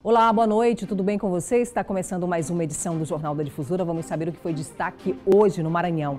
Olá, boa noite, tudo bem com você? Está começando mais uma edição do Jornal da Difusora. Vamos saber o que foi destaque hoje no Maranhão.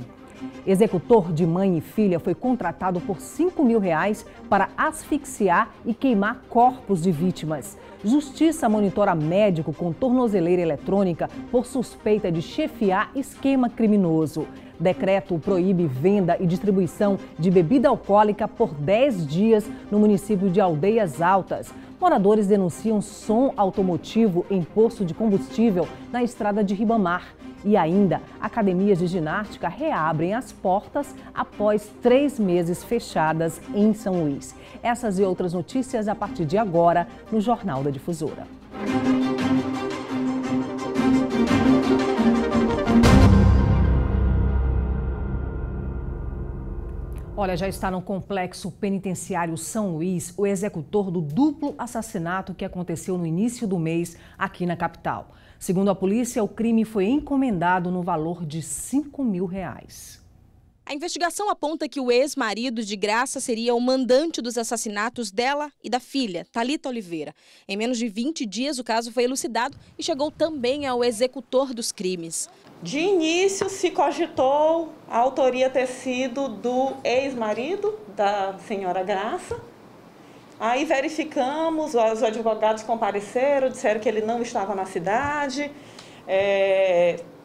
Executor de mãe e filha foi contratado por R$ 5.000 para asfixiar e queimar corpos de vítimas. Justiça monitora médico com tornozeleira eletrônica por suspeita de chefiar esquema criminoso. Decreto proíbe venda e distribuição de bebida alcoólica por 10 dias no município de Aldeias Altas. Moradores denunciam som automotivo em posto de combustível na estrada de Ribamar. E ainda, academias de ginástica reabrem as portas após 3 meses fechadas em São Luís. Essas e outras notícias a partir de agora no Jornal da Difusora. Olha, já está no complexo penitenciário São Luís o executor do duplo assassinato que aconteceu no início do mês aqui na capital. Segundo a polícia, o crime foi encomendado no valor de R$ 5.000. A investigação aponta que o ex-marido de Graça seria o mandante dos assassinatos dela e da filha, Thalita Oliveira. Em menos de 20 dias, o caso foi elucidado e chegou também ao executor dos crimes. De início, se cogitou a autoria ter sido do ex-marido da senhora Graça. Aí verificamos, os advogados compareceram, disseram que ele não estava na cidade,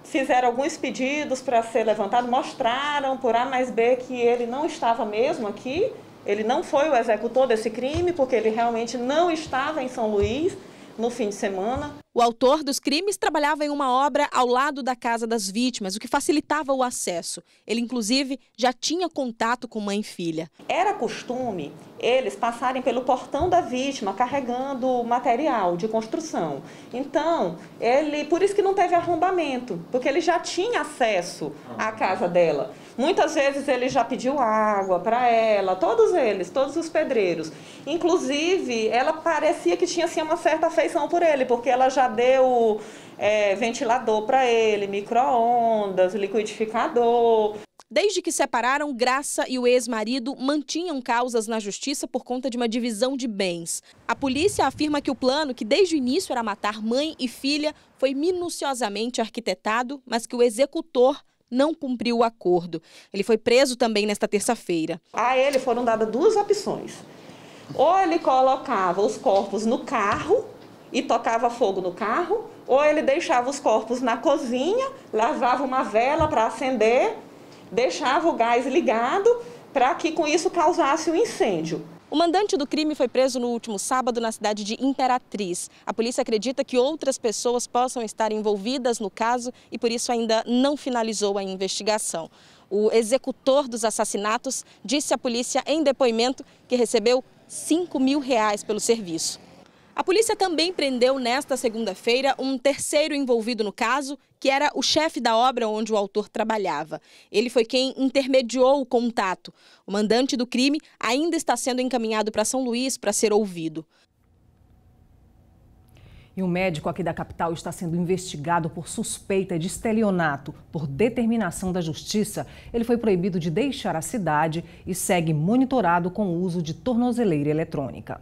fizeram alguns pedidos para ser levantado, mostraram por A mais B que ele não estava mesmo aqui, ele não foi o executor desse crime, porque ele realmente não estava em São Luís no fim de semana. O autor dos crimes trabalhava em uma obra ao lado da casa das vítimas, o que facilitava o acesso. Ele, inclusive, já tinha contato com mãe e filha. Era costume eles passarem pelo portão da vítima carregando material de construção. Então, por isso que não teve arrombamento, porque ele já tinha acesso à casa dela. Muitas vezes ele já pediu água para ela, todos eles, todos os pedreiros. Inclusive, ela parecia que tinha assim, uma certa afeição por ele, porque ela já deu ventilador para ele, micro-ondas, liquidificador. Desde que separaram, Graça e o ex-marido mantinham causas na justiça por conta de uma divisão de bens. A polícia afirma que o plano, que desde o início era matar mãe e filha, foi minuciosamente arquitetado, mas que o executor não cumpriu o acordo. Ele foi preso também nesta terça-feira. A ele foram dadas 2 opções. Ou ele colocava os corpos no carro e tocava fogo no carro, ou ele deixava os corpos na cozinha, lavava uma vela para acender, deixava o gás ligado para que com isso causasse um incêndio. O mandante do crime foi preso no último sábado na cidade de Imperatriz. A polícia acredita que outras pessoas possam estar envolvidas no caso e por isso ainda não finalizou a investigação. O executor dos assassinatos disse à polícia em depoimento que recebeu R$ 5.000 pelo serviço. A polícia também prendeu nesta segunda-feira um terceiro envolvido no caso, que era o chefe da obra onde o autor trabalhava. Ele foi quem intermediou o contato. O mandante do crime ainda está sendo encaminhado para São Luís para ser ouvido. E um médico aqui da capital está sendo investigado por suspeita de estelionato. Por determinação da justiça, ele foi proibido de deixar a cidade e segue monitorado com o uso de tornozeleira eletrônica.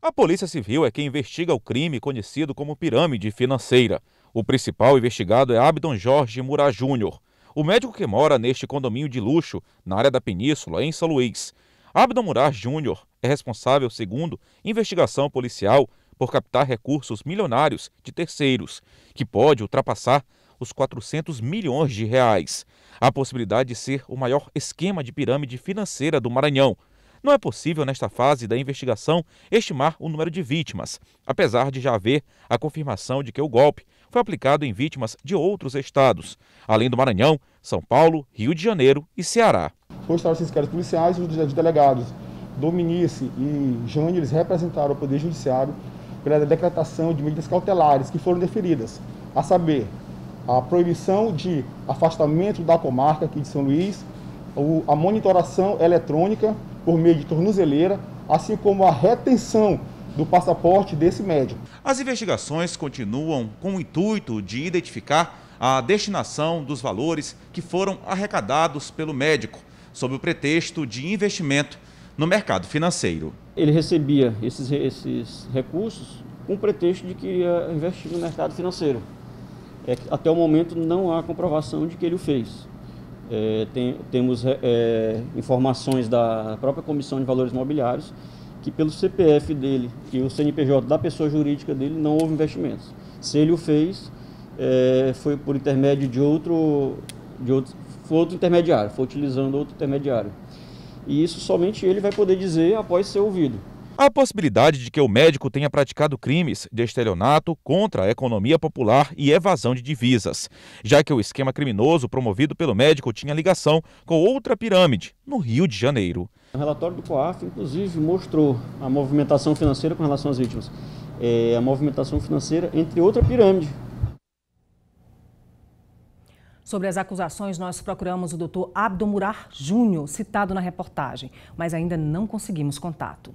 A Polícia Civil é quem investiga o crime conhecido como pirâmide financeira. O principal investigado é Abdon Jorge Murá Júnior, o médico que mora neste condomínio de luxo, na área da Península, em São Luís. Abdon Murá Júnior é responsável, segundo investigação policial, por captar recursos milionários de terceiros, que pode ultrapassar os R$ 400 milhões. Há a possibilidade de ser o maior esquema de pirâmide financeira do Maranhão. Não é possível, nesta fase da investigação, estimar o número de vítimas, apesar de já haver a confirmação de que o golpe foi aplicado em vítimas de outros estados, além do Maranhão, São Paulo, Rio de Janeiro e Ceará. Os escritores policiais e os delegados Dominice e Jânio, eles representaram o Poder Judiciário pela decretação de medidas cautelares que foram deferidas, a saber, a proibição de afastamento da comarca aqui de São Luís, a monitoração eletrônica por meio de tornozeleira, assim como a retenção do passaporte desse médico. As investigações continuam com o intuito de identificar a destinação dos valores que foram arrecadados pelo médico, sob o pretexto de investimento no mercado financeiro. Ele recebia esses recursos com o pretexto de que ia investir no mercado financeiro. Até o momento não há comprovação de que ele o fez. Temos informações da própria Comissão de Valores Imobiliários que pelo CPF dele e o CNPJ da pessoa jurídica dele não houve investimentos. Se ele o fez, foi por intermédio de outro intermediário, foi utilizando outro intermediário. E isso somente ele vai poder dizer após ser ouvido. Há a possibilidade de que o médico tenha praticado crimes de estelionato contra a economia popular e evasão de divisas, já que o esquema criminoso promovido pelo médico tinha ligação com outra pirâmide, no Rio de Janeiro. O relatório do COAF, inclusive, mostrou a movimentação financeira com relação às vítimas. A movimentação financeira entre outra pirâmide. Sobre as acusações, nós procuramos o Dr. Abdon Murar Júnior, citado na reportagem, mas ainda não conseguimos contato.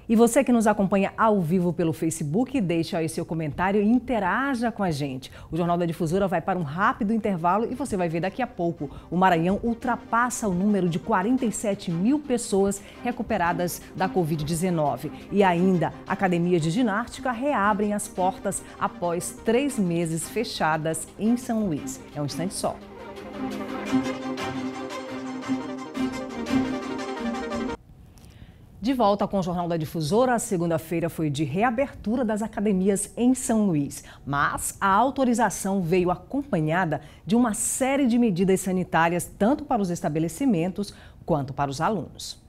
E você que nos acompanha ao vivo pelo Facebook, deixe aí seu comentário e interaja com a gente. O Jornal da Difusora vai para um rápido intervalo e você vai ver daqui a pouco. O Maranhão ultrapassa o número de 47 mil pessoas recuperadas da Covid-19. E ainda, academias de ginástica reabrem as portas após 3 meses fechadas em São Luís. É um instante só. De volta com o Jornal da Difusora, a segunda-feira foi de reabertura das academias em São Luís. Mas a autorização veio acompanhada de uma série de medidas sanitárias, tanto para os estabelecimentos quanto para os alunos.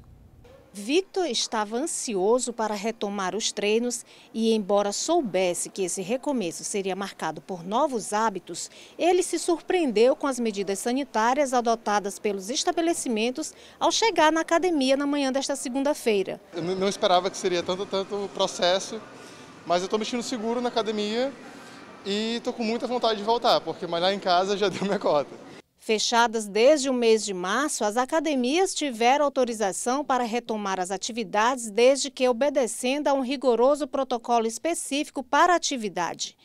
Victor estava ansioso para retomar os treinos e, embora soubesse que esse recomeço seria marcado por novos hábitos, ele se surpreendeu com as medidas sanitárias adotadas pelos estabelecimentos ao chegar na academia na manhã desta segunda-feira. Eu não esperava que seria tanto processo, mas eu estou me sentindo seguro na academia e estou com muita vontade de voltar, porque malhar em casa já deu minha cota. Fechadas desde o mês de março, as academias tiveram autorização para retomar as atividades desde que obedecendo a um rigoroso protocolo específico para a atividade.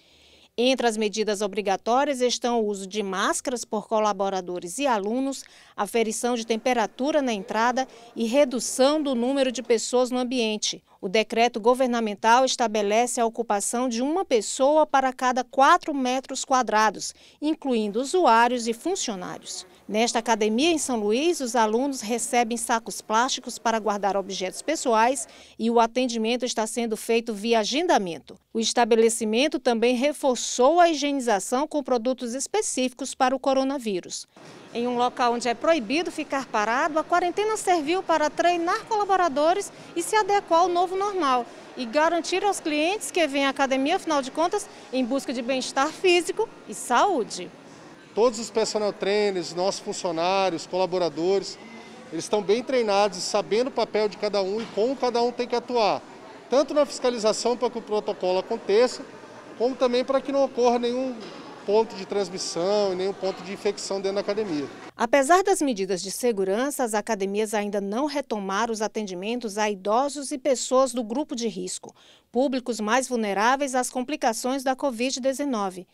Entre as medidas obrigatórias estão o uso de máscaras por colaboradores e alunos, aferição de temperatura na entrada e redução do número de pessoas no ambiente. O decreto governamental estabelece a ocupação de uma pessoa para cada 4 metros quadrados, incluindo usuários e funcionários. Nesta academia em São Luís, os alunos recebem sacos plásticos para guardar objetos pessoais e o atendimento está sendo feito via agendamento. O estabelecimento também reforçou a higienização com produtos específicos para o coronavírus. Em um local onde é proibido ficar parado, a quarentena serviu para treinar colaboradores e se adequar ao novo normal e garantir aos clientes que vêm à academia, afinal de contas, em busca de bem-estar físico e saúde. Todos os personal trainers, nossos funcionários, colaboradores, eles estão bem treinados e sabendo o papel de cada um e como cada um tem que atuar. Tanto na fiscalização para que o protocolo aconteça, como também para que não ocorra nenhum ponto de transmissão e nenhum ponto de infecção dentro da academia. Apesar das medidas de segurança, as academias ainda não retomaram os atendimentos a idosos e pessoas do grupo de risco, públicos mais vulneráveis às complicações da Covid-19.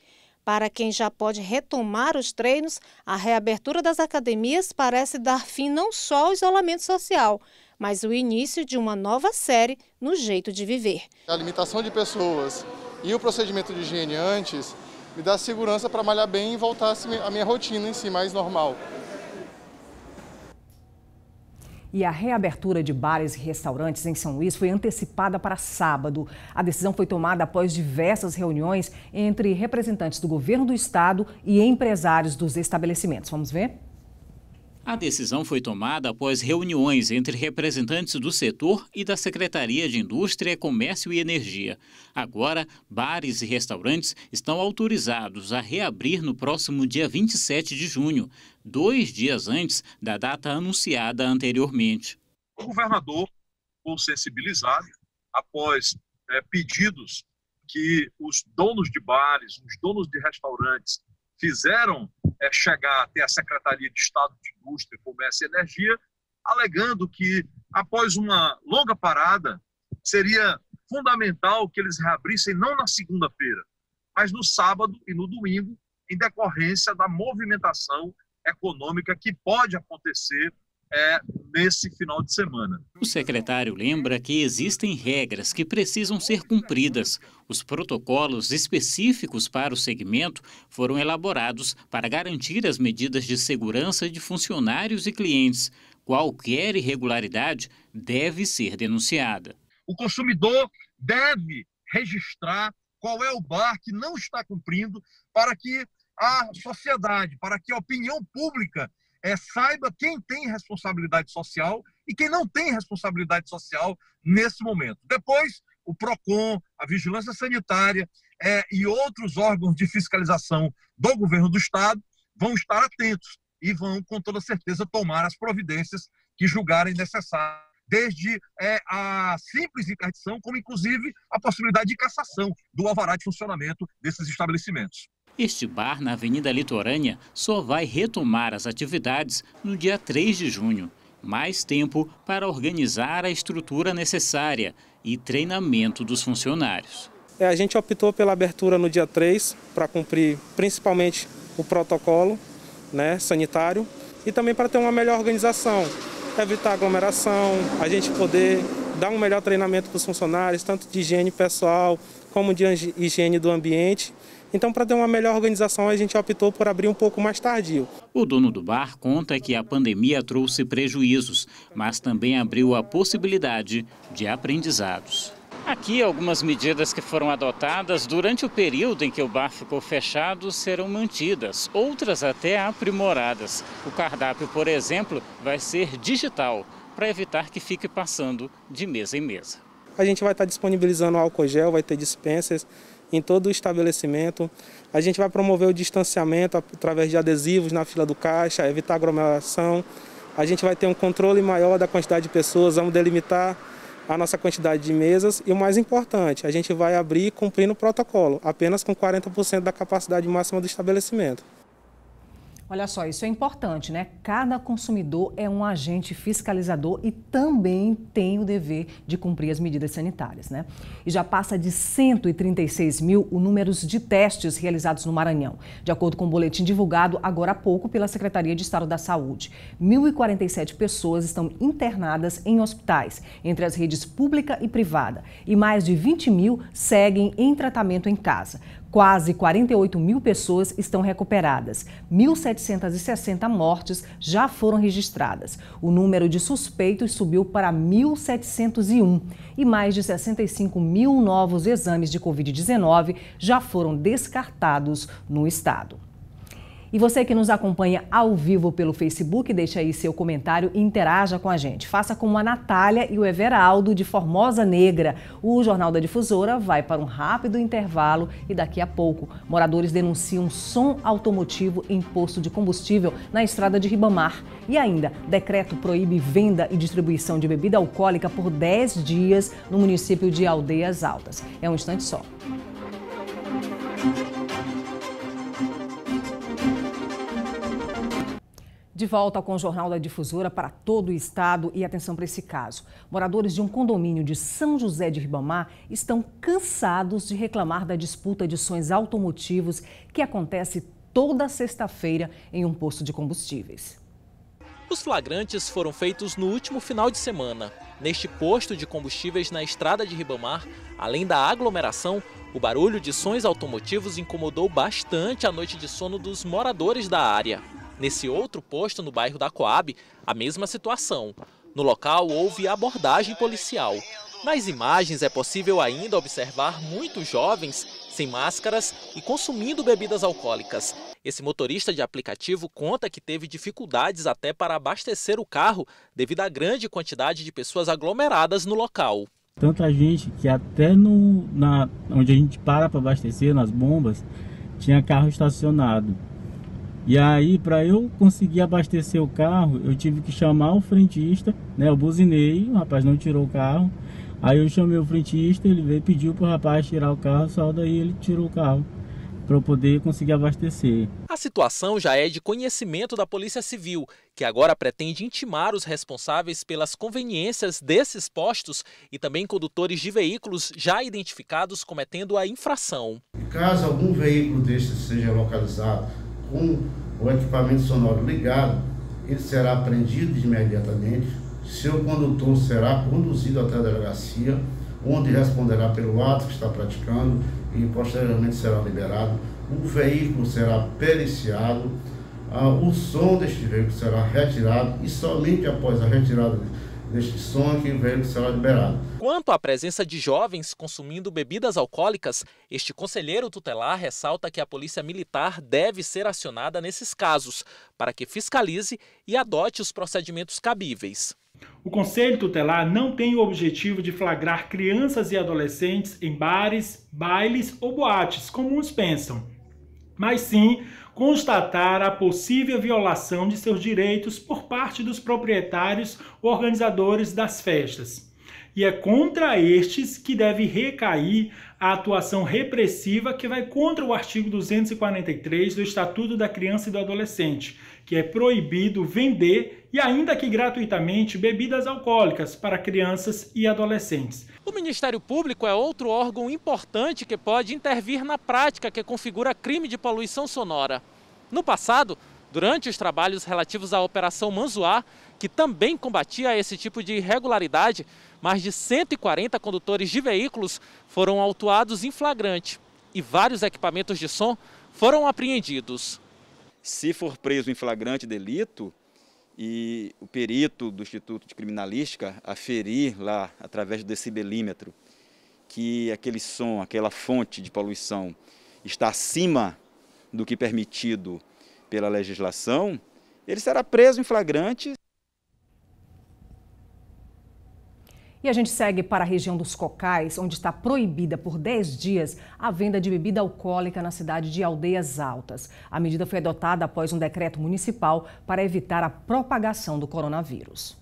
Para quem já pode retomar os treinos, a reabertura das academias parece dar fim não só ao isolamento social, mas o início de uma nova série no jeito de viver. A limitação de pessoas e o procedimento de higiene antes me dá segurança para malhar bem e voltar à minha rotina em si, mais normal. E a reabertura de bares e restaurantes em São Luís foi antecipada para sábado. A decisão foi tomada após diversas reuniões entre representantes do governo do estado e empresários dos estabelecimentos. Vamos ver? A decisão foi tomada após reuniões entre representantes do setor e da Secretaria de Indústria, Comércio e Energia. Agora, bares e restaurantes estão autorizados a reabrir no próximo dia 27 de junho, 2 dias antes da data anunciada anteriormente. O governador foi sensibilizado após pedidos que os donos de bares, os donos de restaurantes fizeram chegar até a Secretaria de Estado de Indústria, Comércio e Energia, alegando que, após uma longa parada, seria fundamental que eles reabrissem não na segunda-feira, mas no sábado e no domingo, em decorrência da movimentação econômica que pode acontecer nesse final de semana. O secretário lembra que existem regras que precisam ser cumpridas. Os protocolos específicos para o segmento foram elaborados para garantir as medidas de segurança de funcionários e clientes. Qualquer irregularidade deve ser denunciada. O consumidor deve registrar qual é o bar que não está cumprindo, para que a sociedade, para que a opinião pública saiba quem tem responsabilidade social e quem não tem responsabilidade social nesse momento. Depois, o PROCON, a Vigilância Sanitária e outros órgãos de fiscalização do governo do Estado vão estar atentos e vão, com toda certeza, tomar as providências que julgarem necessárias, desde a simples interdição, como inclusive a possibilidade de cassação do alvará de funcionamento desses estabelecimentos. Este bar na Avenida Litorânea só vai retomar as atividades no dia 3 de junho. Mais tempo para organizar a estrutura necessária e treinamento dos funcionários. A gente optou pela abertura no dia 3 para cumprir principalmente o protocolo sanitário e também para ter uma melhor organização, evitar aglomeração, a gente poder dar um melhor treinamento para os funcionários, tanto de higiene pessoal como de higiene do ambiente. Então, para ter uma melhor organização, a gente optou por abrir um pouco mais tardio. O dono do bar conta que a pandemia trouxe prejuízos, mas também abriu a possibilidade de aprendizados. Aqui, algumas medidas que foram adotadas durante o período em que o bar ficou fechado serão mantidas, outras até aprimoradas. O cardápio, por exemplo, vai ser digital, para evitar que fique passando de mesa em mesa. A gente vai estar disponibilizando álcool gel, vai ter dispensas em todo o estabelecimento. A gente vai promover o distanciamento através de adesivos na fila do caixa, evitar aglomeração. A gente vai ter um controle maior da quantidade de pessoas, vamos delimitar a nossa quantidade de mesas e o mais importante, a gente vai abrir cumprindo o protocolo, apenas com 40% da capacidade máxima do estabelecimento. Olha só, isso é importante, né? Cada consumidor é um agente fiscalizador e também tem o dever de cumprir as medidas sanitárias, né? E já passa de 136 mil o número de testes realizados no Maranhão. De acordo com o boletim divulgado agora há pouco pela Secretaria de Estado da Saúde, 1.047 pessoas estão internadas em hospitais, entre as redes pública e privada, e mais de 20 mil seguem em tratamento em casa. Quase 48 mil pessoas estão recuperadas. 1.760 mortes já foram registradas. O número de suspeitos subiu para 1.701 e mais de 65 mil novos exames de Covid-19 já foram descartados no estado. E você que nos acompanha ao vivo pelo Facebook, deixa aí seu comentário e interaja com a gente. Faça como a Natália e o Everaldo de Formosa Negra. O Jornal da Difusora vai para um rápido intervalo e daqui a pouco moradores denunciam som automotivo em posto de combustível na estrada de Ribamar. E ainda, decreto proíbe venda e distribuição de bebida alcoólica por 10 dias no município de Aldeias Altas. É um instante só. De volta com o Jornal da Difusora para todo o estado e atenção para esse caso. Moradores de um condomínio de São José de Ribamar estão cansados de reclamar da disputa de sons automotivos que acontece toda sexta-feira em um posto de combustíveis. Os flagrantes foram feitos no último final de semana. Neste posto de combustíveis na estrada de Ribamar, além da aglomeração, o barulho de sons automotivos incomodou bastante a noite de sono dos moradores da área. Nesse outro posto, no bairro da Coab, a mesma situação. No local, houve abordagem policial. Nas imagens, é possível ainda observar muitos jovens sem máscaras e consumindo bebidas alcoólicas. Esse motorista de aplicativo conta que teve dificuldades até para abastecer o carro devido à grande quantidade de pessoas aglomeradas no local. Tanta gente que até onde a gente para abastecer, nas bombas, tinha carro estacionado. E aí, para eu conseguir abastecer o carro, eu tive que chamar o frentista, né? Eu buzinei, o rapaz não tirou o carro. Aí eu chamei o frentista, ele veio e pediu para o rapaz tirar o carro, só daí ele tirou o carro para eu poder conseguir abastecer. A situação já é de conhecimento da Polícia Civil, que agora pretende intimar os responsáveis pelas conveniências desses postos e também condutores de veículos já identificados cometendo a infração. Caso algum veículo desse seja localizado com o equipamento sonoro ligado ele será apreendido imediatamente. Seu condutor será conduzido até a delegacia, onde responderá pelo ato que está praticando e posteriormente será liberado. O veículo será periciado, o som deste veículo será retirado e somente após a retirada deste som é que o veículo será liberado. Quanto à presença de jovens consumindo bebidas alcoólicas, este conselheiro tutelar ressalta que a Polícia Militar deve ser acionada nesses casos, para que fiscalize e adote os procedimentos cabíveis. O Conselho Tutelar não tem o objetivo de flagrar crianças e adolescentes em bares, bailes ou boates, como uns pensam, mas sim constatar a possível violação de seus direitos por parte dos proprietários ou organizadores das festas. E é contra estes que deve recair a atuação repressiva que vai contra o artigo 243 do Estatuto da Criança e do Adolescente, que é proibido vender e ainda que gratuitamente bebidas alcoólicas para crianças e adolescentes. O Ministério Público é outro órgão importante que pode intervir na prática que configura crime de poluição sonora. No passado, durante os trabalhos relativos à Operação Manzoá, que também combatia esse tipo de irregularidade, mais de 140 condutores de veículos foram autuados em flagrante e vários equipamentos de som foram apreendidos. Se for preso em flagrante delito e o perito do Instituto de Criminalística aferir lá, através do decibelímetro, que aquele som, aquela fonte de poluição está acima do que permitido pela legislação, ele será preso em flagrante. E a gente segue para a região dos Cocais, onde está proibida por 10 dias a venda de bebida alcoólica na cidade de Aldeias Altas. A medida foi adotada após um decreto municipal para evitar a propagação do coronavírus.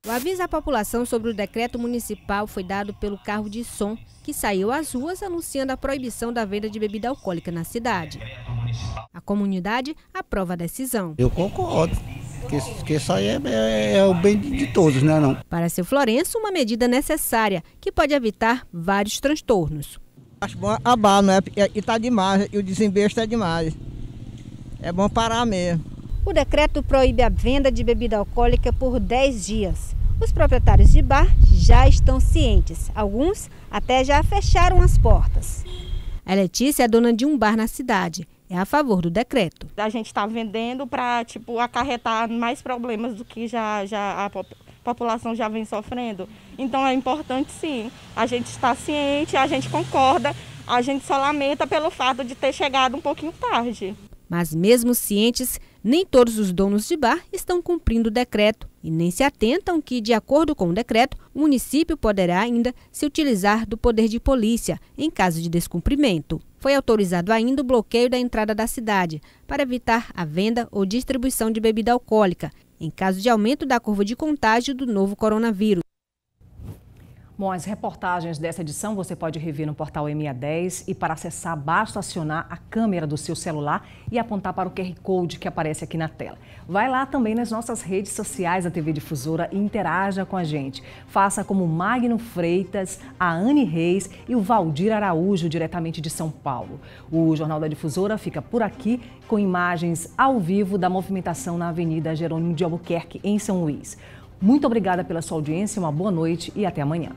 O aviso à população sobre o decreto municipal foi dado pelo carro de som, que saiu às ruas anunciando a proibição da venda de bebida alcoólica na cidade. A comunidade aprova a decisão. Eu concordo. Que isso aí é o bem de todos, né? Não? Para seu Florenço, uma medida necessária que pode evitar vários transtornos. Acho bom acabar, não é? E tá demais, e o desembesto é demais. É bom parar mesmo. O decreto proíbe a venda de bebida alcoólica por 10 dias. Os proprietários de bar já estão cientes. Alguns até já fecharam as portas. A Letícia é dona de um bar na cidade. É a favor do decreto. A gente está vendendo para acarretar mais problemas do que já a população já vem sofrendo. Então é importante sim, a gente está ciente, a gente concorda, a gente só lamenta pelo fato de ter chegado um pouquinho tarde. Mas mesmo cientes, nem todos os donos de bar estão cumprindo o decreto e nem se atentam que, de acordo com o decreto, o município poderá ainda se utilizar do poder de polícia em caso de descumprimento. Foi autorizado ainda o bloqueio da entrada da cidade para evitar a venda ou distribuição de bebida alcoólica em caso de aumento da curva de contágio do novo coronavírus. Bom, as reportagens dessa edição você pode rever no portal MA10 e para acessar basta acionar a câmera do seu celular e apontar para o QR Code que aparece aqui na tela. Vai lá também nas nossas redes sociais da TV Difusora e interaja com a gente. Faça como o Magno Freitas, a Anne Reis e o Valdir Araújo, diretamente de São Paulo. O Jornal da Difusora fica por aqui com imagens ao vivo da movimentação na Avenida Jerônimo de Albuquerque, em São Luís. Muito obrigada pela sua audiência, uma boa noite e até amanhã.